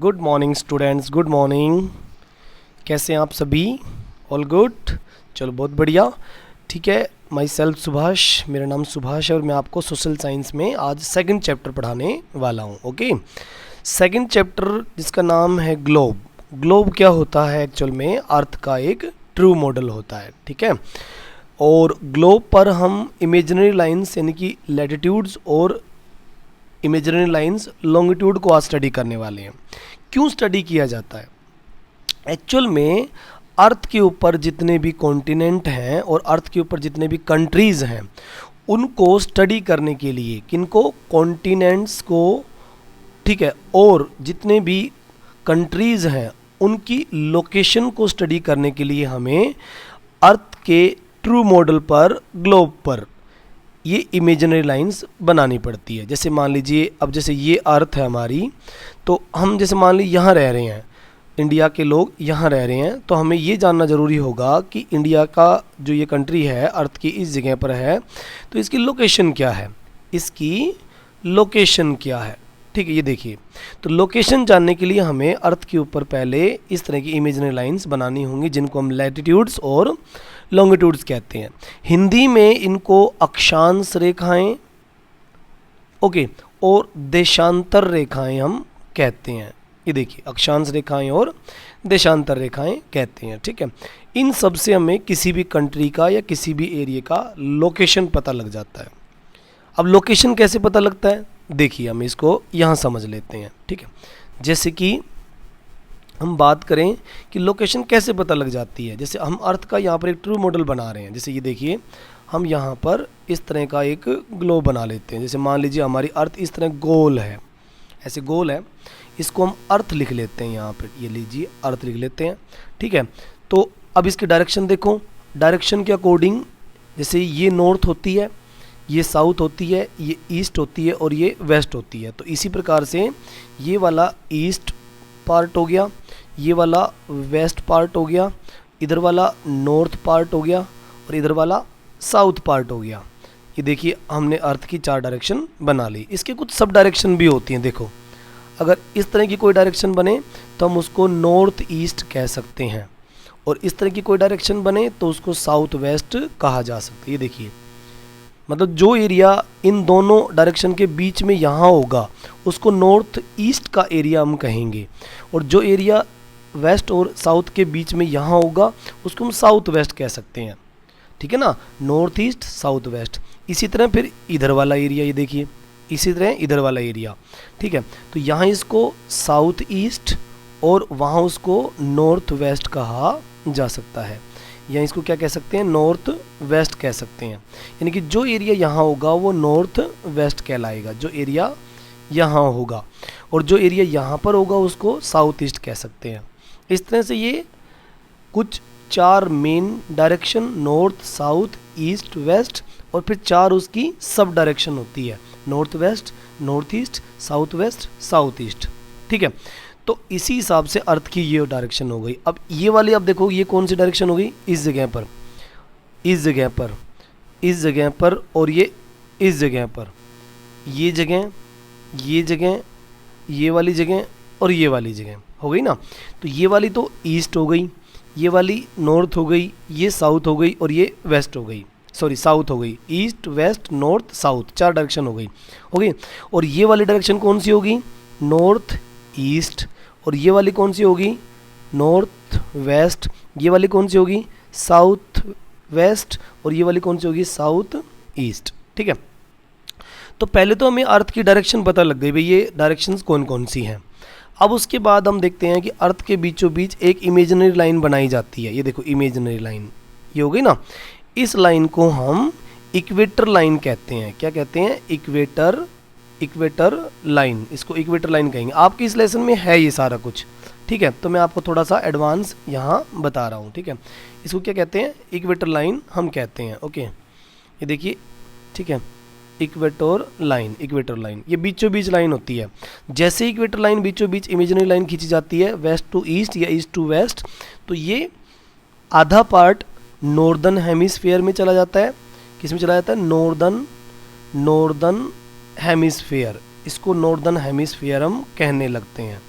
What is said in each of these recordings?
Good morning students, good morning. कैसे हैं आप सभी? All good? चलो बहुत बढ़िया। ठीक है, माई सेल्फ सुभाष, मेरा नाम सुभाष है और मैं आपको सोशल साइंस में आज सेकंड चैप्टर पढ़ाने वाला हूँ। ओके, सेकंड चैप्टर जिसका नाम है ग्लोब। ग्लोब क्या होता है? एक्चुअल में अर्थ का एक ट्रू मॉडल होता है। ठीक है, और ग्लोब पर हम इमेजिनरी लाइंस यानी कि लैटिट्यूड्स और इमेजिनरी लाइंस लॉन्गिट्यूड को आज स्टडी करने वाले हैं। क्यों स्टडी किया जाता है? एक्चुअल में अर्थ के ऊपर जितने भी कॉन्टिनेंट हैं और अर्थ के ऊपर जितने भी कंट्रीज़ हैं उनको स्टडी करने के लिए, किनको? कॉन्टिनेंट्स को। ठीक है, और जितने भी कंट्रीज़ हैं उनकी लोकेशन को स्टडी करने के लिए हमें अर्थ के ट्रू मॉडल पर, ग्लोब पर ये इमेजिनरी लाइंस बनानी पड़ती है। जैसे मान लीजिए, अब जैसे ये अर्थ है हमारी, तो हम जैसे मान लीजिए यहाँ रह रहे हैं, इंडिया के लोग यहाँ रह रहे हैं, तो हमें ये जानना ज़रूरी होगा कि इंडिया का जो ये कंट्री है अर्थ की इस जगह पर है, तो इसकी लोकेशन क्या है, इसकी लोकेशन क्या है। ठीक है, ये देखिए, तो लोकेशन जानने के लिए हमें अर्थ के ऊपर पहले इस तरह की इमेजिनरी लाइंस बनानी होंगी जिनको हम लैटिट्यूड्स और लॉन्गिट्यूड्स कहते हैं। हिंदी में इनको अक्षांश रेखाएं, ओके, और देशांतर रेखाएं हम कहते हैं। ये देखिए, अक्षांश रेखाएं और देशांतर रेखाएं कहते हैं। ठीक है, इन सब से हमें किसी भी कंट्री का या किसी भी एरिया का लोकेशन पता लग जाता है। अब लोकेशन कैसे पता लगता है? देखिए, हम इसको यहाँ समझ लेते हैं। ठीक है, जैसे कि हम बात करें कि लोकेशन कैसे पता लग जाती है। जैसे हम अर्थ का यहाँ पर एक ट्रू मॉडल बना रहे हैं। जैसे ये देखिए, हम यहाँ पर इस तरह का एक ग्लोब बना लेते हैं। जैसे मान लीजिए हमारी अर्थ इस तरह गोल है, ऐसे गोल है, इसको हम अर्थ लिख लेते हैं यहाँ पर। ये लीजिए, अर्थ लिख लेते हैं। ठीक है, तो अब इसकी डायरेक्शन देखो, डायरेक्शन के अकॉर्डिंग जैसे ये नॉर्थ होती है, ये साउथ होती है, ये ईस्ट होती है और ये वेस्ट होती है। तो इसी प्रकार से ये वाला ईस्ट पार्ट हो गया, ये वाला वेस्ट पार्ट हो गया, इधर वाला नॉर्थ पार्ट हो गया और इधर वाला साउथ पार्ट हो गया। ये देखिए, हमने अर्थ की 4 डायरेक्शन बना ली। इसके कुछ सब डायरेक्शन भी होती हैं। देखो, अगर इस तरह की कोई डायरेक्शन बने तो हम उसको नॉर्थ ईस्ट कह सकते हैं, और इस तरह की कोई डायरेक्शन बने तो उसको साउथ वेस्ट कहा जा सकता है। ये देखिए, मतलब जो एरिया इन दोनों डायरेक्शन के बीच में यहाँ होगा उसको नॉर्थ ईस्ट का एरिया हम कहेंगे, और जो एरिया वेस्ट और साउथ के बीच में यहाँ होगा उसको हम साउथ वेस्ट कह सकते हैं। ठीक है ना, नॉर्थ ईस्ट, साउथ वेस्ट। इसी तरह फिर इधर वाला एरिया, ये देखिए, इसी तरह इधर वाला एरिया। ठीक है, तो यहाँ इसको साउथ ईस्ट और वहाँ उसको नॉर्थ वेस्ट कहा जा सकता है, या इसको क्या कह सकते हैं? नॉर्थ वेस्ट कह सकते हैं। यानी कि जो एरिया यहाँ होगा वो नॉर्थ वेस्ट कहलाएगा, जो एरिया यहाँ होगा, और जो एरिया यहाँ पर होगा उसको साउथ ईस्ट कह सकते हैं। इस तरह से ये कुछ 4 main direction, north, south, east, west, और फिर 4 उसकी सब डायरेक्शन होती है, north west, north east, south west, south east. ठीक है, तो इसी हिसाब से अर्थ की ये डायरेक्शन हो गई। अब ये वाली, अब देखो ये कौन सी डायरेक्शन हो गई? इस जगह पर, इस जगह पर, इस जगह पर, और ये इस जगह पर, ये जगह, ये जगह, ये वाली जगह और ये वाली जगह हो गई ना। तो ये वाली तो ईस्ट हो गई, ये वाली नॉर्थ हो गई, ये साउथ हो गई और ये वेस्ट हो गई, सॉरी साउथ हो गई। East, west, north, south, 4 direction हो गई। और ये वाली डायरेक्शन कौन सी होगी? North east. और ये वाली कौन सी होगी? North west. ये वाली कौन सी होगी? South west. और ये वाली कौन सी होगी? South east. ठीक है, तो पहले तो हमें अर्थ की डायरेक्शन पता लग गई भाई, ये डायरेक्शंस कौन कौन सी हैं। अब उसके बाद हम देखते हैं कि अर्थ के बीचों बीच एक इमेजिनरी लाइन बनाई जाती है। ये देखो, इमेजिनरी लाइन ये हो गई ना। इस लाइन को हम इक्वेटर लाइन कहते हैं। क्या कहते हैं? इक्वेटर, इक्वेटर लाइन, इसको इक्वेटर लाइन कहेंगे। आपके इस लेसन में है ये सारा कुछ। ठीक है, तो मैं आपको थोड़ा सा एडवांस यहाँ बता रहा हूँ। ठीक है, इसको क्या कहते हैं? इक्वेटर लाइन हम कहते हैं। ओके, ये देखिए, ठीक है, इक्वेटर लाइन, इक्वेटर लाइन ये बीचों बीच लाइन होती है। जैसे इक्वेटर लाइन बीचों बीच इमेजिनरी लाइन खींची जाती है वेस्ट टू ईस्ट या ईस्ट टू वेस्ट, तो ये आधा पार्ट नॉर्दर्न हेमिस्फीयर में चला जाता है। किस में चला जाता है? Northern hemisphere. इसको नॉर्दर्न हेमिस्फीयर हम कहने लगते हैं।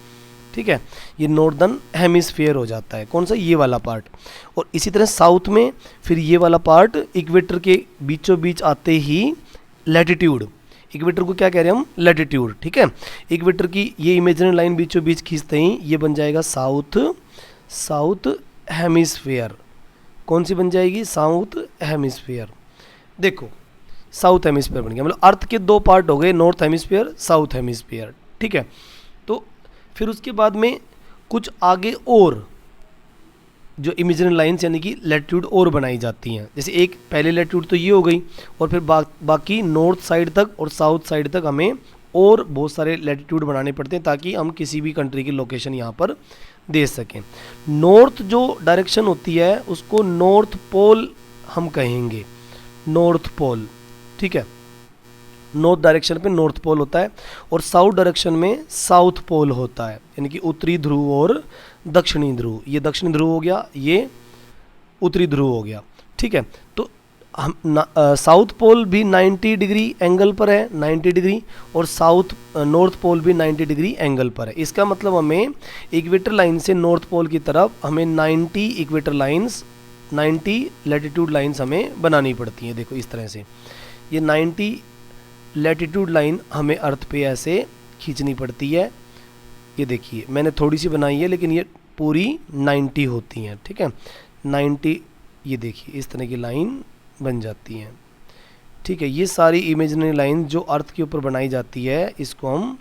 ठीक है, ये नॉर्दर्न हेमिस्फीयर हो जाता है, कौन सा, ये वाला पार्ट। और इसी तरह साउथ में फिर ये वाला पार्ट इक्वेटर के बीचों बीच आते ही लैटिट्यूड, इक्वेटर को क्या कह रहे हैं हम, लैटिट्यूड, ठीक है। इक्वेटर की ये इमेजिनरी लाइन बीचों बीच खींचते ही ये बन जाएगा साउथ हेमिस्फीयर। कौन सी बन जाएगी, साउथ हेमिस्फीयर। देखो साउथ हेमिस्फीयर बन गया, मतलब अर्थ के दो पार्ट हो गए, नॉर्थ हेमिस्फीयर, साउथ हेमिस्फीयर, ठीक है। तो फिर उसके बाद में कुछ आगे और जो इमेजिनरी लाइन्स यानी कि लैटिट्यूड और बनाई जाती हैं। जैसे एक पहले लैटिट्यूड तो ये हो गई, और फिर बाकी नॉर्थ साइड तक और साउथ साइड तक हमें और बहुत सारे लैटिट्यूड बनाने पड़ते हैं ताकि हम किसी भी कंट्री की लोकेशन यहाँ पर दे सकें। नॉर्थ जो डायरेक्शन होती है उसको नॉर्थ पोल हम कहेंगे, नॉर्थ पोल, ठीक है। नॉर्थ डायरेक्शन पे नॉर्थ पोल होता है और साउथ डायरेक्शन में साउथ पोल होता है, यानी कि उत्तरी ध्रुव और दक्षिणी ध्रुव। ये दक्षिणी ध्रुव हो गया, ये उत्तरी ध्रुव हो गया, ठीक है। तो हम साउथ पोल भी 90 डिग्री एंगल पर है, 90 डिग्री, और नॉर्थ पोल भी 90 डिग्री एंगल पर है। इसका मतलब हमें इक्वेटर लाइन से नॉर्थ पोल की तरफ हमें 90 इक्वेटर लाइंस, 90 लैटिट्यूड लाइंस हमें बनानी पड़ती हैं। देखो इस तरह से ये 90 लैटिट्यूड लाइन हमें अर्थ पे ऐसे खींचनी पड़ती है। ये देखिए मैंने थोड़ी सी बनाई है लेकिन ये पूरी 90 होती हैं, ठीक है, 90। ये देखिए इस तरह की लाइन बन जाती हैं, ठीक है। ये सारी इमेजिनरी लाइन जो अर्थ के ऊपर बनाई जाती है इसको हम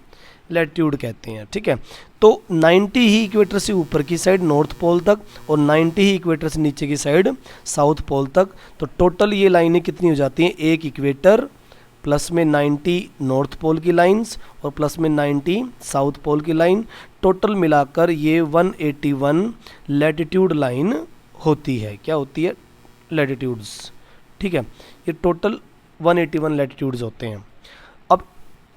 लैटिट्यूड कहते हैं, ठीक है। तो 90 ही इक्वेटर से ऊपर की साइड नॉर्थ पोल तक और 90 ही इक्वेटर से नीचे की साइड साउथ पोल तक। तो टोटल ये लाइनें कितनी हो जाती हैं, एक इक्वेटर प्लस में 90 नॉर्थ पोल की लाइंस और प्लस में 90 साउथ पोल की लाइन, टोटल मिलाकर ये 181 लैटिट्यूड लाइन होती है। क्या होती है, लैटिट्यूड्स, ठीक है। ये टोटल 181 लैटिट्यूड्स होते हैं। अब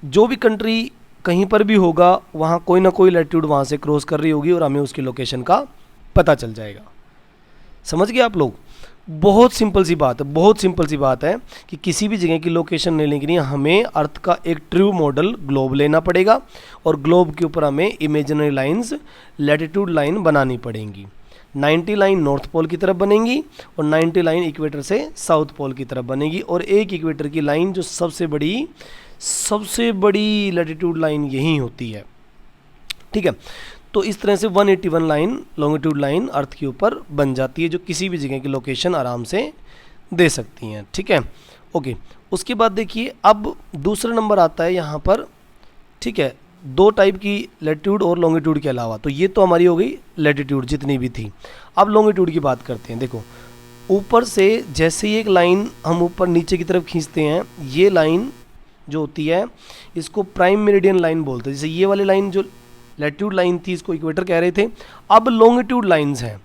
जो भी कंट्री कहीं पर भी होगा वहाँ कोई ना कोई लैटिट्यूड वहाँ से क्रॉस कर रही होगी और हमें उसकी लोकेशन का पता चल जाएगा। समझ गए आप लोग, बहुत सिंपल सी बात है, बहुत सिंपल सी बात है कि किसी भी जगह की लोकेशन लेने के लिए हमें अर्थ का एक ट्रू मॉडल ग्लोब लेना पड़ेगा और ग्लोब के ऊपर हमें इमेजिनरी लाइंस लैटिट्यूड लाइन बनानी पड़ेंगी। 90 लाइन नॉर्थ पोल की तरफ बनेंगी और 90 लाइन इक्वेटर से साउथ पोल की तरफ बनेगी, और एक इक्वेटर की लाइन जो सबसे बड़ी लैटिट्यूड लाइन यही होती है, ठीक है। तो इस तरह से 181 लाइन लॉन्गिट्यूड लाइन अर्थ के ऊपर बन जाती है जो किसी भी जगह की लोकेशन आराम से दे सकती हैं, ठीक है, ओके। उसके बाद देखिए अब दूसरा नंबर आता है यहाँ पर, ठीक है, दो टाइप की लैटिट्यूड और लॉन्गिट्यूड के अलावा। तो ये तो हमारी हो गई लैटिट्यूड जितनी भी थी। अब लॉन्गिट्यूड की बात करते हैं। देखो ऊपर से जैसे ही एक लाइन हम ऊपर नीचे की तरफ खींचते हैं, ये लाइन जो होती है इसको प्राइम मेरिडियन लाइन बोलते हैं। जैसे ये वाली लाइन जो लैटिट्यूड लाइन थी इसको इक्वेटर कह रहे थे, अब लॉन्गिट्यूड लाइंस हैं।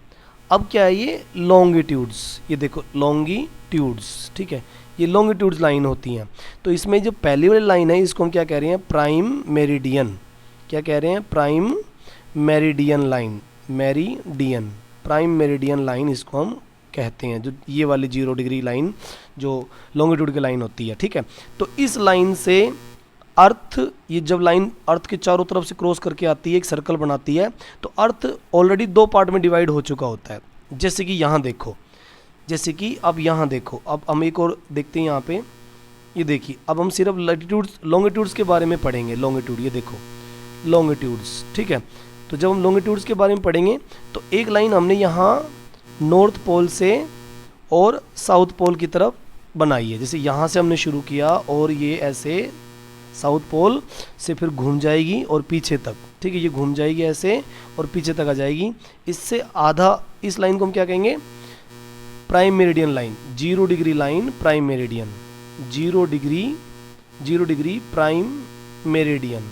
अब क्या है, ये लॉन्गिट्यूड्स, ये देखो लॉन्गिट्यूड्स, ठीक है, ये लॉन्गिट्यूड्स लाइन होती हैं। तो इसमें जो पहली वाली लाइन है इसको हम क्या कह रहे हैं, प्राइम मेरिडियन। क्या कह रहे हैं, prime meridian line, meridian, prime meridian line इसको हम कहते हैं, जो ये वाली 0 डिग्री लाइन जो लॉन्गिट्यूड की लाइन होती है, ठीक है। तो इस लाइन से अर्थ, ये जब लाइन अर्थ के चारों तरफ से क्रॉस करके आती है, एक सर्कल बनाती है, तो अर्थ ऑलरेडी दो पार्ट में डिवाइड हो चुका होता है। जैसे कि यहाँ देखो, जैसे कि अब यहाँ देखो, अब हम एक और देखते हैं यहाँ पे, ये देखिए अब हम सिर्फ लैटिट्यूड्स लॉन्गिट्यूड्स के बारे में पढ़ेंगे। लॉन्गिट्यूड, ये देखो लॉन्गिट्यूड्स, ठीक है। तो जब हम लॉन्गिट्यूड्स के बारे में पढ़ेंगे तो एक लाइन हमने यहाँ नॉर्थ पोल से और साउथ पोल की तरफ बनाई है। जैसे यहाँ से हमने शुरू किया और ये ऐसे साउथ पोल से फिर घूम जाएगी और पीछे तक, ठीक है, ये घूम जाएगी ऐसे और पीछे तक आ जाएगी। इससे आधा, इस लाइन को हम क्या कहेंगे, prime meridian line, 0 degree line, prime meridian, 0 degree prime meridian,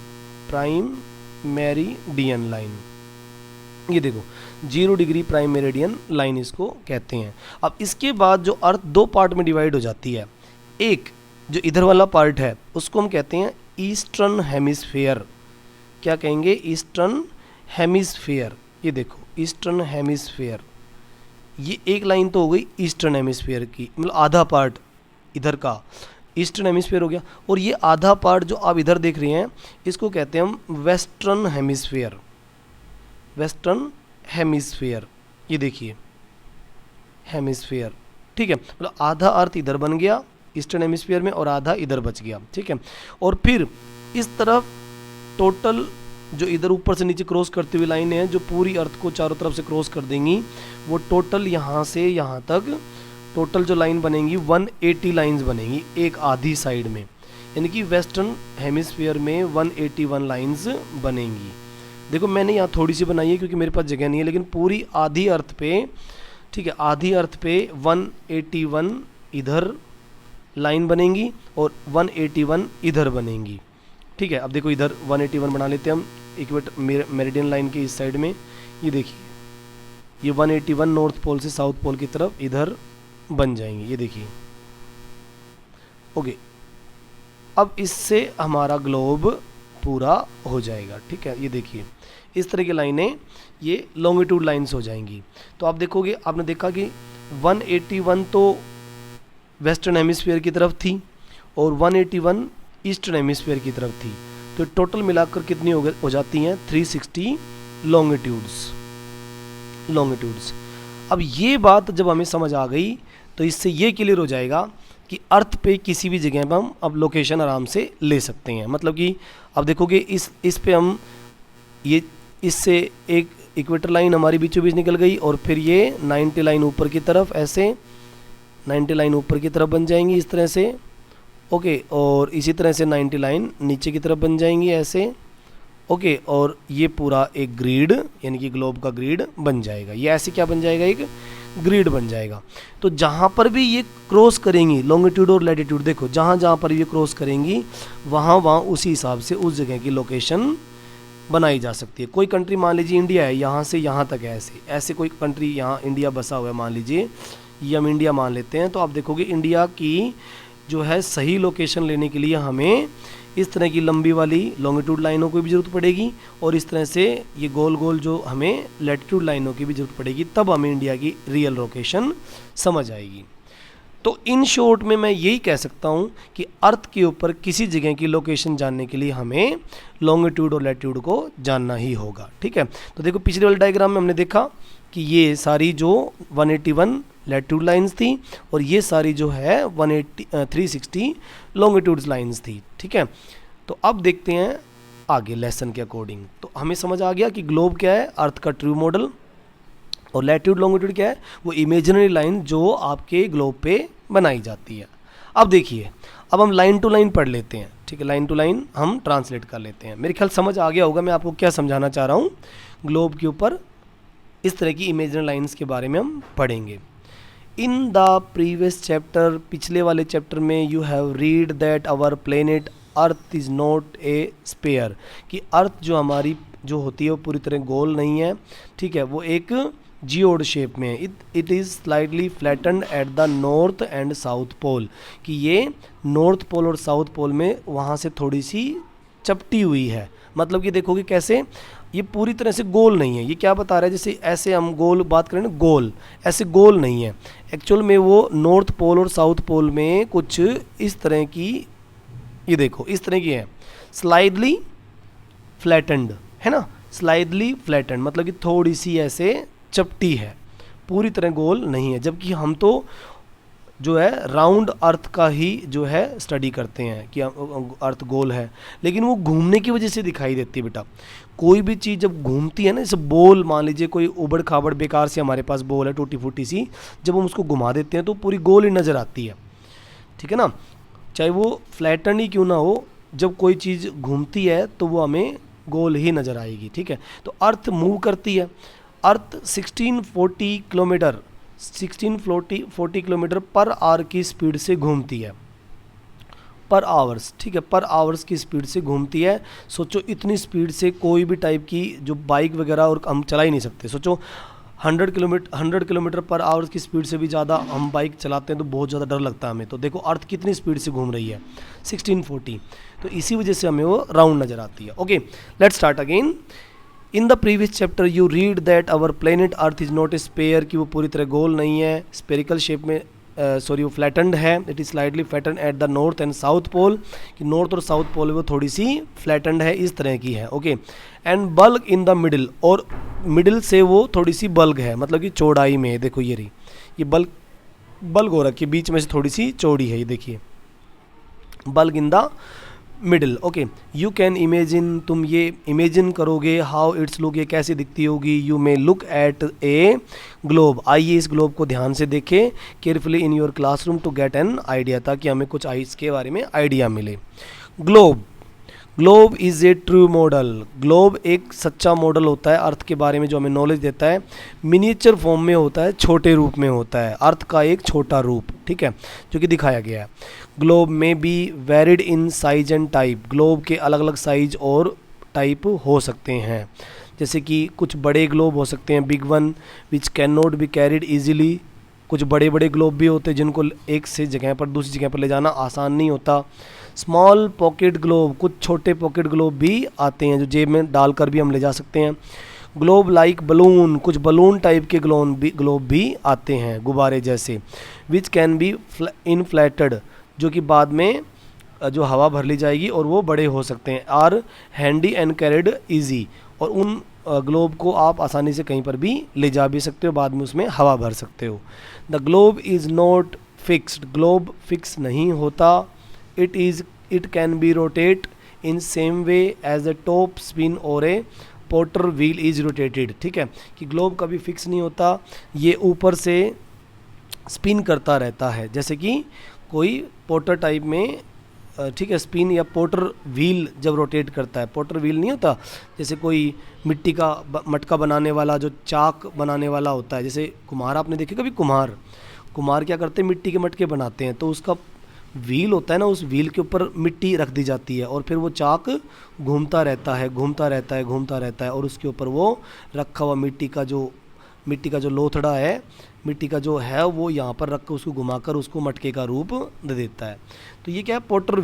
prime meridian line. ये देखो 0 डिग्री प्राइम मेरिडियन लाइन इसको कहते हैं। अब इसके बाद जो अर्थ दो पार्ट में डिवाइड हो जाती है, एक जो इधर वाला पार्ट है उसको हम कहते हैं ईस्टर्न हेमिस्फीयर। क्या कहेंगे, ईस्टर्न हेमिस्फीयर। ये देखो ईस्टर्न हेमिस्फीयर, ये एक लाइन तो हो गई ईस्टर्न हेमिस्फीयर की, मतलब आधा पार्ट इधर का ईस्टर्न हेमिस्फीयर हो गया। और ये आधा पार्ट जो आप इधर देख रहे हैं इसको कहते हैं हम वेस्टर्न हेमिस्फीयर। वेस्टर्न हेमिस्फीयर, ये देखिए हेमिस्फीयर, ठीक है, मतलब आधा अर्थ इधर बन गया ईस्टर्न हेमिस्फीयर में और आधा इधर बच गया, ठीक है। और फिर इस तरफ टोटल जो इधर ऊपर से नीचे क्रॉस करती हुई लाइनें हैं जो पूरी अर्थ को चारों तरफ से क्रॉस कर देंगी, वो टोटल यहाँ से यहाँ तक टोटल जो लाइन बनेंगी 180 लाइंस बनेंगी एक आधी साइड में, यानी कि वेस्टर्न हेमिस्फीयर में 181 लाइंस बनेंगी। देखो मैंने यहाँ थोड़ी सी बनाई है क्योंकि मेरे पास जगह नहीं है, लेकिन पूरी आधी अर्थ पे, ठीक है, आधी अर्थ पे 181 इधर लाइन बनेंगी और 181 इधर बनेंगी, ठीक है। अब देखो इधर 181 बना लेते हैं हम इक्वेटर मेरिडियन लाइन के इस साइड में, ये देखिए ये 181 नॉर्थ पोल से साउथ पोल की तरफ इधर बन जाएंगे, ये देखिए, ओके। अब इससे हमारा ग्लोब पूरा हो जाएगा, ठीक है। ये देखिए इस तरह की लाइनें ये लॉन्गिट्यूड लाइंस हो जाएंगी। तो आप देखोगे, आपने देखा कि 181 तो वेस्टर्न हेमिस्फीयर की तरफ थी और 181 ईस्टर्न हेमिस्फीयर की तरफ थी, तो टोटल मिलाकर कितनी हो जाती हैं 360 लॉन्गिट्यूड्स। अब ये बात जब हमें समझ आ गई तो इससे ये क्लियर हो जाएगा कि अर्थ पे किसी भी जगह पर हम अब लोकेशन आराम से ले सकते हैं। मतलब कि अब देखोगे इस पे हम ये इससे एक इक्वेटर लाइन हमारी बीचों बीच निकल गई और फिर ये 90 लाइन ऊपर की तरफ, ऐसे 90 लाइन ऊपर की तरफ बन जाएंगी इस तरह से, ओके। और इसी तरह से 90 लाइन नीचे की तरफ बन जाएंगी ऐसे, ओके। और ये पूरा एक ग्रिड यानी कि ग्लोब का ग्रिड बन जाएगा। ये ऐसे क्या बन जाएगा, एक ग्रिड बन जाएगा। तो जहाँ पर भी ये क्रॉस करेंगी लॉन्गिट्यूड और लैटिट्यूड, देखो जहाँ जहाँ पर ये क्रॉस करेंगी वहाँ उसी हिसाब से उस जगह की लोकेशन बनाई जा सकती है। कोई कंट्री मान लीजिए इंडिया है, यहाँ से यहाँ तक है, ऐसे कोई कंट्री यहाँ इंडिया बसा हुआ है, मान लीजिए ये हम इंडिया मान लेते हैं। तो आप देखोगे इंडिया की जो है सही लोकेशन लेने के लिए हमें इस तरह की लंबी वाली लॉन्गिट्यूड लाइनों की भी ज़रूरत पड़ेगी और इस तरह से ये गोल गोल जो हमें लैटिट्यूड लाइनों की भी ज़रूरत पड़ेगी, तब हमें इंडिया की रियल लोकेशन समझ आएगी। तो इन शॉर्ट में मैं यही कह सकता हूँ कि अर्थ के ऊपर किसी जगह की लोकेशन जानने के लिए हमें लॉन्गिट्यूड और लैटिट्यूड को जानना ही होगा, ठीक है। तो देखो पिछले वाले डायग्राम में हमने देखा कि ये सारी जो 181 लैटिट्यूड लाइंस थी और ये सारी जो है 360 लॉन्गिट्यूड्स लाइंस थी, ठीक है। तो अब देखते हैं आगे लेसन के अकॉर्डिंग। तो हमें समझ आ गया कि ग्लोब क्या है, अर्थ का ट्रू मॉडल, और लैटिट्यूड लॉन्गिट्यूड क्या है, वो इमेजिनरी लाइन जो आपके ग्लोब पे बनाई जाती है। अब देखिए, अब हम लाइन टू लाइन पढ़ लेते हैं, ठीक है। लाइन टू लाइन हम ट्रांसलेट कर लेते हैं। मेरे ख्याल समझ आ गया होगा मैं आपको क्या समझाना चाह रहा हूँ। ग्लोब के ऊपर इस तरह की इमेजिनरी लाइन्स के बारे में हम पढ़ेंगे। इन द प्रीवियस चैप्टर, पिछले वाले चैप्टर में you have read that our planet earth is not a sphere, कि अर्थ जो हमारी जो होती है वो पूरी तरह गोल नहीं है, ठीक है, वो एक जियोड शेप में है। It is slightly flattened at the north and south pole, कि ये नॉर्थ पोल और साउथ पोल में वहाँ से थोड़ी सी चपटी हुई है। मतलब कि देखोगे कैसे, ये पूरी तरह से गोल नहीं है। ये क्या बता रहा है, जैसे ऐसे हम गोल बात करें ना, गोल ऐसे गोल नहीं है एक्चुअल में, वो नॉर्थ पोल और साउथ पोल में कुछ इस तरह की, ये देखो इस तरह की है, स्लाइडली फ्लैटेंड है ना, स्लाइडली फ्लैटेंड मतलब कि थोड़ी सी ऐसे चपटी है, पूरी तरह गोल नहीं है। जबकि हम तो जो है राउंड अर्थ का ही जो है स्टडी करते हैं कि अर्थ गोल है, लेकिन वो घूमने की वजह से दिखाई देती है बेटा। कोई भी चीज़ जब घूमती है ना, जैसे बॉल मान लीजिए, कोई उबड़ खाबड़ बेकार से हमारे पास बॉल है टूटी फूटी सी, जब हम उसको घुमा देते हैं तो पूरी गोल ही नज़र आती है, ठीक है ना, चाहे वो फ्लैटन ही क्यों ना हो। जब कोई चीज़ घूमती है तो वो हमें गोल ही नज़र आएगी, ठीक है। तो अर्थ मूव करती है, अर्थ 1640 किलोमीटर पर आवर की स्पीड से घूमती है, पर आवर्स, ठीक है, पर आवर्स की स्पीड से घूमती है। सोचो इतनी स्पीड से कोई भी टाइप की जो बाइक वगैरह और हम चला ही नहीं सकते। सोचो 100 किलोमीटर पर आवर्स की स्पीड से भी ज़्यादा हम बाइक चलाते हैं तो बहुत ज़्यादा डर लगता है हमें। तो देखो अर्थ कितनी स्पीड से घूम रही है, 1640, तो इसी वजह से हमें वो राउंड नज़र आती है। Okay, let's start again. In the previous chapter you read that our planet earth is not a sphere, कि वो पूरी तरह गोल नहीं है, स्पेरिकल शेप में सॉरी वो फ्लैटेंड है, it is slightly flattened at the north and south pole, कि नॉर्थ और साउथ पोल वो थोड़ी सी फ्लैटेंड है, इस तरह की है, okay. And bulk in the middle, और मिडिल से वो थोड़ी सी बल्क है, मतलब कि चौड़ाई में, देखो ये रही, ये बल्क हो रखी है, बीच में से थोड़ी सी चौड़ी है, ये देखिए, bulk in the middle, okay. You can imagine, तुम ये इमेजिन करोगे, हाउ इट्स लुक, ये कैसी दिखती होगी। You may look at a globe, आइए इस ग्लोब को ध्यान से देखें, carefully in your classroom to get an idea, ताकि हमें कुछ इसके बारे में आइडिया मिले। Globe is a true model, globe एक सच्चा मॉडल होता है अर्थ के बारे में, जो हमें नॉलेज देता है। मिनिएचर फॉर्म में होता है, छोटे रूप में होता है, अर्थ का एक छोटा रूप, ठीक है, जो कि दिखाया गया है। ग्लोब में be varied in size and type, globe के अलग अलग साइज और टाइप हो सकते हैं, जैसे कि कुछ बड़े ग्लोब हो सकते हैं, big one which can not be carried easily, कुछ बड़े बड़े ग्लोब भी होते हैं जिनको एक से जगह पर दूसरी जगह पर ले जाना आसान नहीं होता। स्मॉल पॉकेट ग्लोब, कुछ छोटे पॉकेट ग्लोब भी आते हैं जो जेब में डालकर भी हम ले जा सकते हैं। ग्लोब लाइक बलून, कुछ बलून टाइप के ग्लोब भी आते हैं, गुब्बारे जैसे। विच कैन बी इनफ्लेटेड, जो कि बाद में जो हवा भर ली जाएगी और वो बड़े हो सकते हैं। Are handy and carried easy, और उन ग्लोब को आप आसानी से कहीं पर भी ले जा भी सकते हो, बाद में उसमें हवा भर सकते हो। The globe is not fixed, globe fix नहीं होता। It can be rotate in same way as the top spin और a potter wheel is rotated, ठीक है, कि ग्लोब कभी फिक्स नहीं होता, ये ऊपर से स्पिन करता रहता है, जैसे कि कोई पोटर टाइप में, ठीक है, स्पिन या पोटर व्हील जब रोटेट करता है, पोटर व्हील नहीं होता, जैसे कोई मिट्टी का मटका बनाने वाला, जो चाक बनाने वाला होता है, जैसे कुम्हार, आपने देखे कभी कुम्हार क्या करते हैं, मिट्टी के मटके बनाते हैं, तो उसका व्हील होता है ना, उस व्हील के ऊपर मिट्टी रख दी जाती है और फिर वो चाक घूमता रहता है और उसके ऊपर वो रखा हुआ मिट्टी का जो लोथड़ा है, मिट्टी का जो है वो यहाँ पर रख कर उसको घुमाकर उसको मटके का रूप दे देता है। तो ये क्या है, पोटर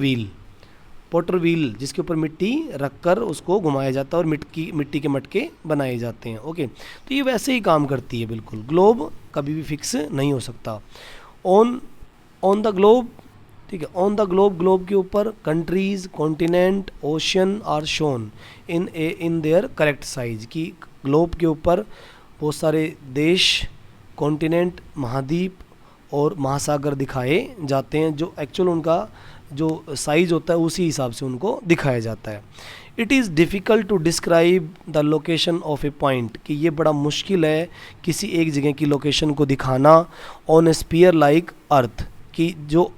व्हील जिसके ऊपर मिट्टी रखकर उसको घुमाया जाता है और मिट्टी के मटके बनाए जाते हैं, ओके। तो ये वैसे ही काम करती है बिल्कुल, ग्लोब कभी भी फिक्स नहीं हो सकता। ऑन द ग्लोब, ठीक है, ऑन द ग्लोब के ऊपर countries, continent, ocean are shown in their correct size, की ग्लोब के ऊपर बहुत सारे देश, कॉन्टिनेंट, महाद्वीप और महासागर दिखाए जाते हैं, जो एक्चुअल उनका जो साइज़ होता है उसी हिसाब से उनको दिखाया जाता है। It is difficult to describe the location of a point, कि ये बड़ा मुश्किल है किसी एक जगह की लोकेशन को दिखाना। On a sphere like earth, कि जो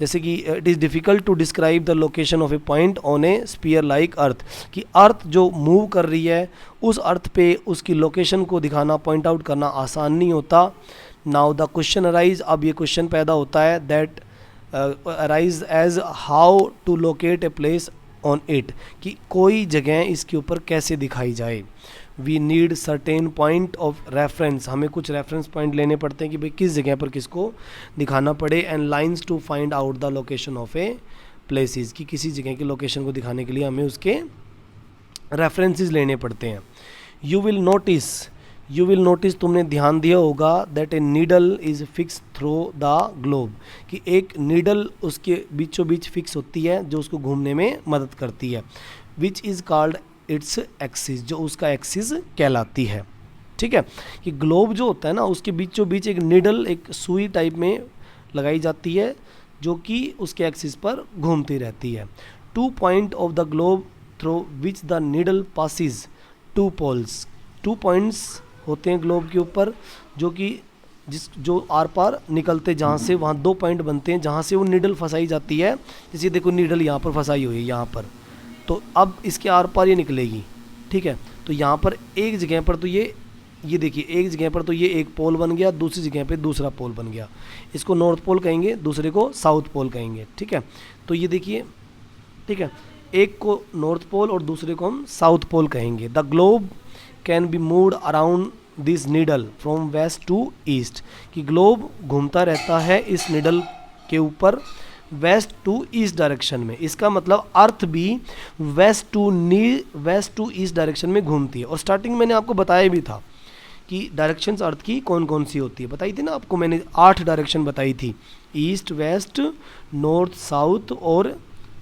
जैसे कि it is difficult to describe the location of a point on a sphere like earth, कि अर्थ जो मूव कर रही है उस अर्थ पे उसकी लोकेशन को दिखाना, पॉइंट आउट करना आसान नहीं होता। नाउ द क्वेश्चन अराइज, अब ये क्वेश्चन पैदा होता है, that arise as how to locate a place on it, कि कोई जगह इसके ऊपर कैसे दिखाई जाए। We need certain point of reference, हमें कुछ रेफरेंस पॉइंट लेने पड़ते हैं कि भाई किस जगह पर किसको दिखाना पड़े। And lines to find out the location of a places, कि किसी जगह की लोकेशन को दिखाने के लिए हमें उसके रेफरेंसेस लेने पड़ते हैं। यू विल नोटिस, तुमने ध्यान दिया होगा, that a needle is fix through the globe, कि एक नीडल उसके बीचों बीच फिक्स होती है जो उसको घूमने में मदद करती है। Which is called its axis, जो उसका एक्सिस कहलाती है, ठीक है, कि ग्लोब जो होता है ना उसके बीचों बीच एक नीडल, एक सुई टाइप में लगाई जाती है जो कि उसके एक्सिस पर घूमती रहती है। 2 point of the globe through which the needle passes, 2 poles, 2 points होते हैं ग्लोब के ऊपर, जो कि जो आर पार निकलते, जहाँ से वहाँ 2 पॉइंट बनते हैं जहाँ से वो नीडल फंसाई जाती है। जैसे देखो नीडल यहाँ पर फंसाई हुई है यहाँ पर, तो अब इसके आर पार ये निकलेगी, ठीक है, तो यहाँ पर एक जगह पर तो ये देखिए, एक जगह पर तो ये एक पोल बन गया, दूसरी जगह पे दूसरा पोल बन गया, इसको नॉर्थ पोल कहेंगे, दूसरे को साउथ पोल कहेंगे, ठीक है। तो ये देखिए, ठीक है, एक को नॉर्थ पोल और दूसरे को हम साउथ पोल कहेंगे। The globe can be moved around this needle from west to east, कि ग्लोब घूमता रहता है इस नीडल के ऊपर वेस्ट टू ईस्ट डायरेक्शन में। इसका मतलब अर्थ भी वेस्ट टू ईस्ट डायरेक्शन में घूमती है। और स्टार्टिंग मैंने आपको बताया भी था कि डायरेक्शंस अर्थ की कौन कौन सी होती है, बताई थी ना आपको मैंने, 8 डायरेक्शन बताई थी, ईस्ट वेस्ट नॉर्थ साउथ, और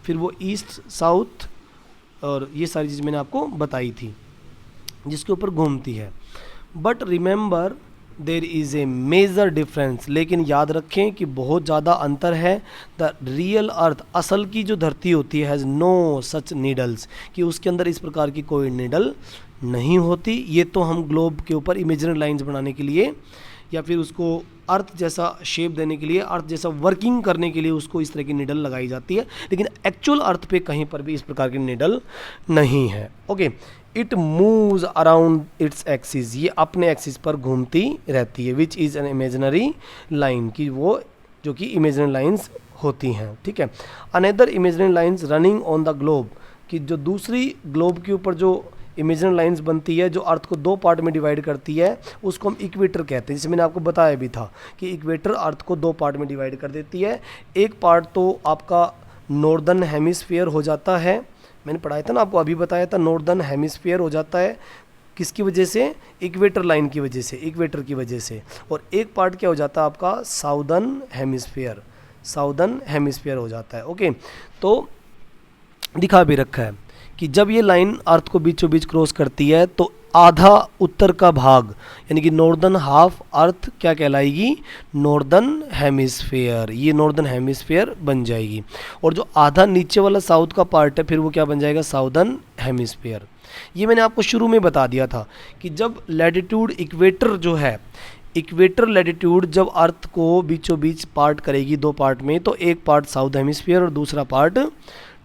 फिर वो ईस्ट साउथ, और ये सारी चीज़ मैंने आपको बताई थी जिसके ऊपर घूमती है। But remember there is a major difference, लेकिन याद रखें कि बहुत ज़्यादा अंतर है। द रियल अर्थ, असल की जो धरती होती है, हैज़ नो सच नीडल्स, कि उसके अंदर इस प्रकार की कोई नीडल नहीं होती। ये तो हम ग्लोब के ऊपर इमेजिनरी लाइंस बनाने के लिए या फिर उसको अर्थ जैसा शेप देने के लिए, अर्थ जैसा वर्किंग करने के लिए उसको इस तरह की नीडल लगाई जाती है, लेकिन एक्चुअल अर्थ पे कहीं पर भी इस प्रकार की नीडल नहीं है। Okay, it moves around its axis, ये अपने एक्सिस पर घूमती रहती है, which is an imaginary line, की वो जो कि इमेजिनरी लाइंस होती हैं, ठीक है। Another imaginary lines running on the globe, कि जो दूसरी ग्लोब के ऊपर जो इमेजिनरी लाइंस बनती है जो अर्थ को 2 पार्ट में डिवाइड करती है, उसको हम इक्वेटर कहते हैं, जिसे मैंने आपको बताया भी था कि इक्वेटर अर्थ को 2 पार्ट में डिवाइड कर देती है। एक पार्ट तो आपका नॉर्दर्न हेमिस्फीयर हो जाता है, मैंने पढ़ाया था ना आपको, अभी बताया था, नॉर्दर्न हेमिस्फीयर हो जाता है किसकी वजह से, इक्वेटर लाइन की वजह से, इक्वेटर की वजह से। और एक पार्ट क्या हो जाता है आपका, साउदर्न हेमिस्फीयर, साउदर्न हेमिस्फीयर हो जाता है। ओके, तो दिखा भी रखा है कि जब ये लाइन अर्थ को बीचों बीच क्रॉस करती है तो आधा उत्तर का भाग यानी कि नॉर्दर्न हाफ अर्थ क्या कहलाएगी, नॉर्दर्न हेमिस्फीयर, ये नॉर्दर्न हेमिस्फीयर बन जाएगी। और जो आधा नीचे वाला साउथ का पार्ट है फिर वो क्या बन जाएगा, साउदर्न हेमिस्फीयर। ये मैंने आपको शुरू में बता दिया था कि जब लैटिट्यूड इक्वेटर जो है, इक्वेटर लैटिट्यूड जब अर्थ को बीचों बीच पार्ट करेगी 2 पार्ट में, तो एक पार्ट साउथ हेमिस्फीयर और दूसरा पार्ट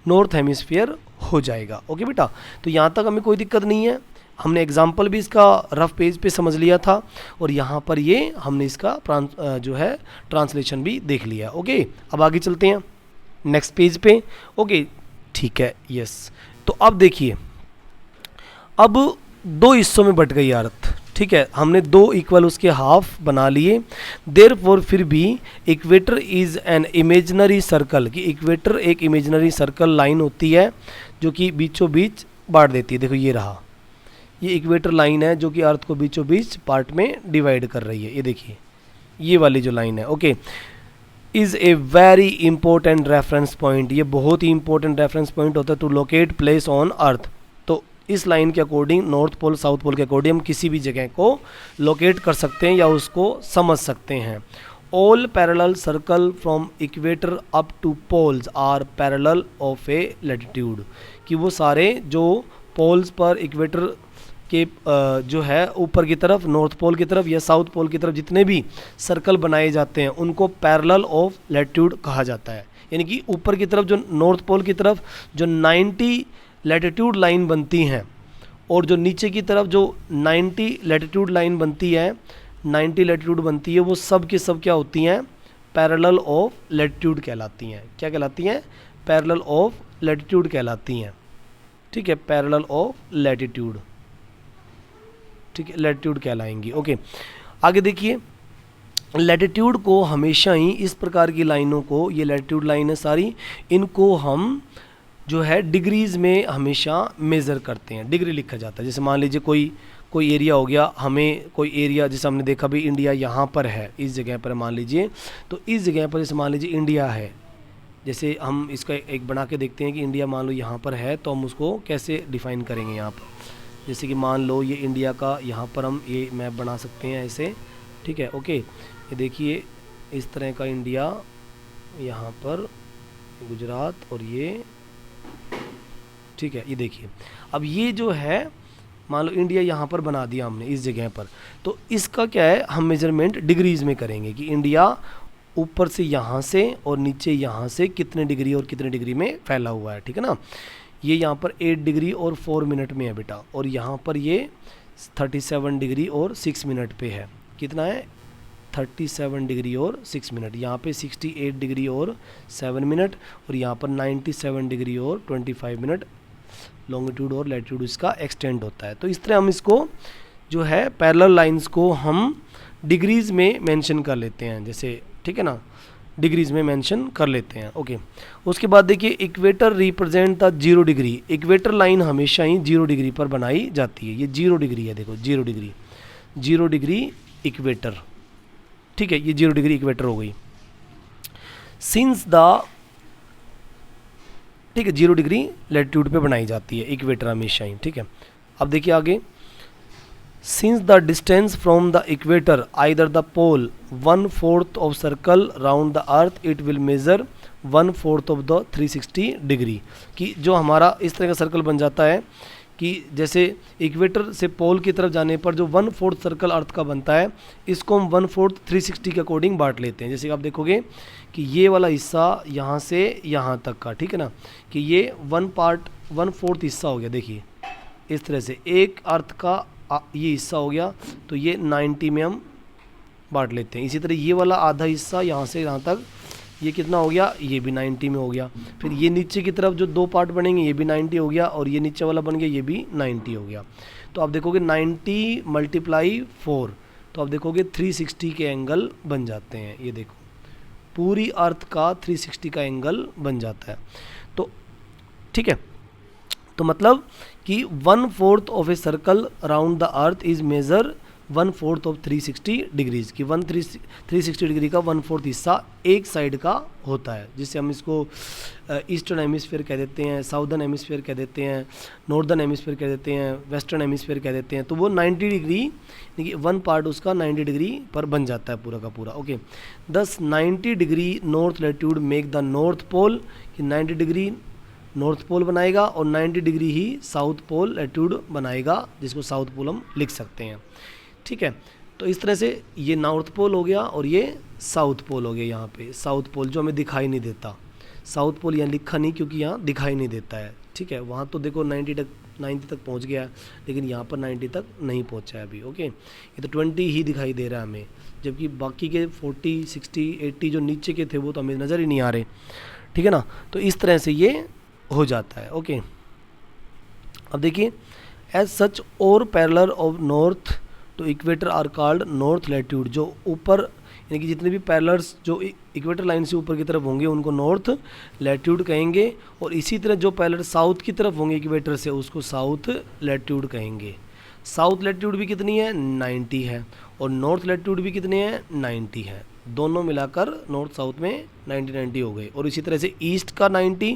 नॉर्थ हेमिस्फीयर हो जाएगा। ओके बेटा, तो यहाँ तक हमें कोई दिक्कत नहीं है, हमने एग्जाम्पल भी इसका रफ पेज पे समझ लिया था और यहाँ पर ये हमने इसका जो है ट्रांसलेशन भी देख लिया। ओके, अब आगे चलते हैं नेक्स्ट पेज पे। ओके ठीक है, यस। तो अब देखिए, अब 2 हिस्सों में बट गई अर्थ, ठीक है, हमने 2 इक्वल उसके हाफ बना लिए। देयरफॉर फिर भी equator is an imaginary circle, कि इक्वेटर एक इमेजिनरी सर्कल लाइन होती है जो कि बीचों बीच बांट देती है। देखो ये रहा, ये इक्वेटर लाइन है जो कि अर्थ को बीचों बीच पार्ट में डिवाइड कर रही है, ये देखिए ये वाली जो लाइन है। Okay, is a very important reference point, ये बहुत ही इंपॉर्टेंट रेफरेंस पॉइंट होता है to locate place on earth. तो इस लाइन के according north pole south pole के अकॉर्डिंग हम किसी भी जगह को लोकेट कर सकते हैं या उसको समझ सकते हैं। All parallel circle from equator up to poles are parallel of a latitude, कि वो सारे जो पोल्स पर इक्वेटर के जो है ऊपर की तरफ, नॉर्थ पोल की तरफ या साउथ पोल की तरफ जितने भी सर्कल बनाए जाते हैं उनको पैरेलल ऑफ लैटिट्यूड कहा जाता है। यानी कि ऊपर की तरफ जो नॉर्थ पोल की तरफ जो 90 लैटिट्यूड लाइन बनती हैं और जो नीचे की तरफ जो 90 लैटिट्यूड लाइन बनती है, 90 लैटिट्यूड बनती है, वो सब की सब क्या होती हैं, पैरेलल ऑफ लैटिट्यूड कहलाती हैं। क्या कहलाती हैं, पैरेलल ऑफ लैटिट्यूड कहलाती हैं। ठीक है, पैरेलल ऑफ लैटिट्यूड, ठीक है, लैटिट्यूड कहलाएंगी। ओके, आगे देखिए, लैटिट्यूड को हमेशा ही इस प्रकार की लाइनों को, ये लैटिट्यूड लाइन है सारी, इनको हम जो है डिग्रीज़ में हमेशा मेज़र करते हैं, डिग्री लिखा जाता है। जैसे मान लीजिए कोई एरिया हो गया, हमें कोई एरिया, जैसे हमने देखा भी इंडिया यहाँ पर है, इस जगह पर मान लीजिए, तो इस जगह पर जैसे मान लीजिए इंडिया है, जैसे हम इसका एक बना के देखते हैं कि इंडिया मान लो यहाँ पर है, तो हम उसको कैसे डिफ़ाइन करेंगे यहाँ पर। जैसे कि मान लो ये इंडिया का यहाँ पर हम ये मैप बना सकते हैं ऐसे, ठीक है। ओके, ये देखिए इस तरह का इंडिया, यहाँ पर गुजरात और ये, ठीक है, ये देखिए। अब ये जो है मान लो इंडिया यहाँ पर बना दिया हमने इस जगह पर, तो इसका क्या है, हम मेजरमेंट डिग्रीज़ में करेंगे कि इंडिया ऊपर से यहाँ से और नीचे यहाँ से कितने डिग्री और कितने डिग्री में फैला हुआ है, ठीक है ना। ये यहाँ पर 8 डिग्री और 4 मिनट में है बेटा, और यहाँ पर ये 37 डिग्री और 6 मिनट पे है। कितना है, 37 डिग्री और 6 मिनट। यहाँ पे 68 डिग्री और 7 मिनट, और यहाँ पर 97 डिग्री और 25 मिनट लॉन्गिट्यूड और लैटिट्यूड इसका एक्सटेंड होता है। तो इस तरह हम इसको जो है पैरेलल लाइंस को हम डिग्रीज़ में मेंशन कर लेते हैं, जैसे, ठीक है ना, डिग्रीज़ में मेंशन कर लेते हैं। ओके, उसके बाद देखिए, equator represent the 0 degree, equator line हमेशा ही 0 डिग्री पर बनाई जाती है। ये 0 डिग्री है, देखो 0 डिग्री, 0 डिग्री इक्वेटर, ठीक है, ये 0 डिग्री इक्वेटर हो गई। सिंस द, ठीक है, 0 डिग्री लैटिट्यूड पे बनाई जाती है इक्वेटर हमेशा ही, ठीक है। अब देखिए आगे, since the distance from the equator either the pole 1/4 of circle round the earth it will measure 1/4 of the 360 degree, कि जो हमारा इस तरह का सर्कल बन जाता है कि जैसे इक्वेटर से पोल की तरफ जाने पर जो 1/4 सर्कल अर्थ का बनता है, इसको हम 1/4 360 के अकॉर्डिंग बांट लेते हैं। जैसे आप देखोगे कि ये वाला हिस्सा यहाँ से यहाँ तक का, ठीक है ना, कि ये 1/4 हिस्सा हो गया, देखिए इस तरह से एक अर्थ का ये हिस्सा हो गया, तो ये 90 में हम बांट लेते हैं। इसी तरह ये वाला आधा हिस्सा यहाँ से यहाँ तक, ये कितना हो गया, ये भी 90 में हो गया। फिर ये नीचे की तरफ जो 2 पार्ट बनेंगे, ये भी 90 हो गया, और ये नीचे वाला बन गया, ये भी 90 हो गया। तो आप देखोगे 90 × 4, तो आप देखोगे 360 के एंगल बन जाते हैं। ये देखो पूरी अर्थ का 360 का एंगल बन जाता है। तो ठीक है, तो मतलब कि 1/4 of a circle around the earth is measure 1/4 of 360 degrees, की 360 डिग्री का 1/4 हिस्सा एक साइड का होता है, जिससे हम इसको ईस्टर्न हेमिस्फीयर कह देते हैं, साउदर्न हेमिस्फीयर कह देते हैं, नॉर्दर्न हेमिस्फीयर कह देते हैं, वेस्टर्न हेमिस्फीयर कह देते हैं। तो वो 90 डिग्री, देखिए 1 पार्ट उसका 90 डिग्री पर बन जाता है पूरा का पूरा। Okay, this 90 degree north latitude make the north pole, कि 90 डिग्री नॉर्थ पोल बनाएगा और 90 डिग्री ही साउथ पोल लैटिट्यूड बनाएगा, जिसको साउथ पोल हम लिख सकते हैं, ठीक है। तो इस तरह से ये नॉर्थ पोल हो गया और ये साउथ पोल हो गया। यहाँ पे साउथ पोल जो हमें दिखाई नहीं देता, साउथ पोल यहाँ लिखा नहीं क्योंकि यहाँ दिखाई नहीं देता है, ठीक है। वहाँ तो देखो 90 तक पहुँच गया है, लेकिन यहाँ पर 90 तक नहीं पहुँचा है अभी। ओके, ये तो 20 ही दिखाई दे रहा है हमें, जबकि बाकी के 40, 60, 80 जो नीचे के थे वो तो हमें नज़र ही नहीं आ रहे, ठीक है ना। तो इस तरह से ये हो जाता है। ओके, अब देखिए, एज सच और parallel of north to equator are called north latitude, जो ऊपर यानी कि जितने भी पैरेलल्स जो इक्वेटर लाइन से ऊपर की तरफ होंगे उनको नॉर्थ लैटिट्यूड कहेंगे, और इसी तरह जो पैरेलल साउथ की तरफ होंगे इक्वेटर से उसको साउथ लैटिट्यूड कहेंगे। साउथ लैटिट्यूड भी कितनी है, 90 है, और नॉर्थ लैटिट्यूड भी कितने हैं, 90 है। दोनों मिलाकर नॉर्थ साउथ में 90 हो गए। और इसी तरह से ईस्ट का 90,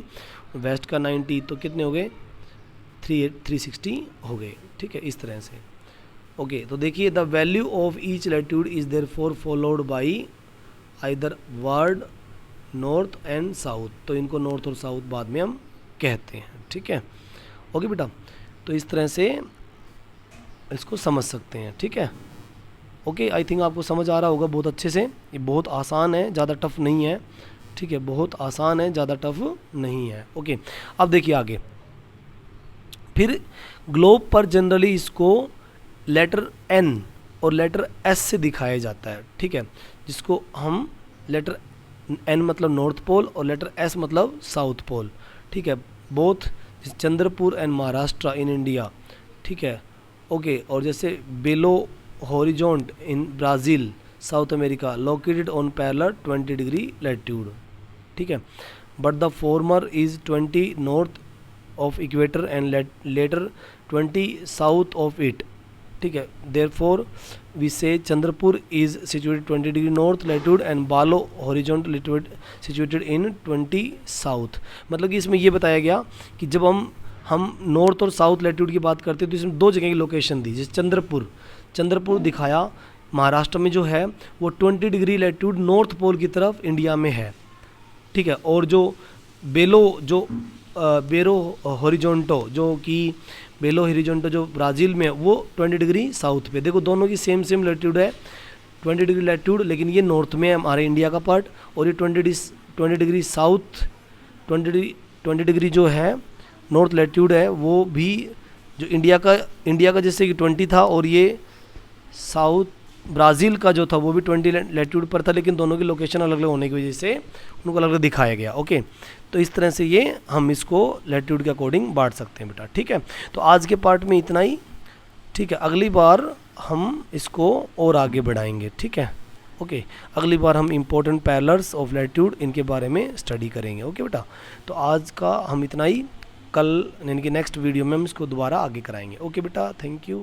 वेस्ट का 90, तो कितने हो गए, 360 हो गए, ठीक है, इस तरह से। ओके, तो देखिए the value of each latitude is therefore followed by either word north and south, तो इनको नॉर्थ और साउथ बाद में हम कहते हैं, ठीक है। ओके बेटा, तो इस तरह से इसको समझ सकते हैं, ठीक है। ओके, आई थिंक आपको समझ आ रहा होगा बहुत अच्छे से। ये बहुत आसान है, ज़्यादा टफ नहीं है, ठीक है, बहुत आसान है, ज़्यादा टफ नहीं है। ओके, अब देखिए आगे, फिर ग्लोब पर जनरली इसको लेटर एन और लेटर एस से दिखाया जाता है, ठीक है, जिसको हम लेटर एन मतलब नॉर्थ पोल और लेटर एस मतलब साउथ पोल, ठीक है, both Chandrapur and Maharashtra in India, ठीक है। ओके, और जैसे Belo Horizonte in Brazil South America located on parallel 20 degree latitude, ठीक है, but the former is 20 north of equator and latter 20 south of it, ठीक है। Therefore we say Chandrapur is situated 20 degree north latitude and Belo horizontal latitude situated in 20 south. मतलब कि इसमें ये बताया गया कि जब हम नॉर्थ और साउथ लैटिट्यूड की बात करते हैं तो इसमें 2 जगह की लोकेशन दी, जैसे चंद्रपुर दिखाया महाराष्ट्र में जो है वो 20 डिग्री लैटिट्यूड नॉर्थ पोल की तरफ इंडिया में है, ठीक है। और जो बेलो हॉरिजॉन्टो जो ब्राज़ील में वो 20 डिग्री साउथ पे, देखो दोनों की सेम लैटिट्यूड है 20 डिग्री लैटिट्यूड, लेकिन ये नॉर्थ में है हमारे इंडिया का पार्ट, और ये 20 डिग्री साउथ 20 डिग्री जो है नॉर्थ लैटिट्यूड है वो भी जो इंडिया का जैसे कि 20 था, और ये साउथ ब्राज़ील का जो था वो भी 20 लैटिट्यूड पर था, लेकिन दोनों की लोकेशन अलग अलग होने की वजह से उनको अलग अलग दिखाया गया। ओके, तो इस तरह से ये हम इसको लैटिट्यूड के अकॉर्डिंग बांट सकते हैं बेटा, ठीक है। तो आज के पार्ट में इतना ही, ठीक है, अगली बार हम इसको और आगे बढ़ाएंगे, ठीक है। ओके, अगली बार हम इम्पोर्टेंट पैरेलल्स ऑफ लैटिट्यूड इनके बारे में स्टडी करेंगे। ओके बेटा, तो आज का हम इतना ही, कल यानी कि नेक्स्ट वीडियो में हम इसको दोबारा आगे कराएंगे। ओके बेटा, थैंक यू।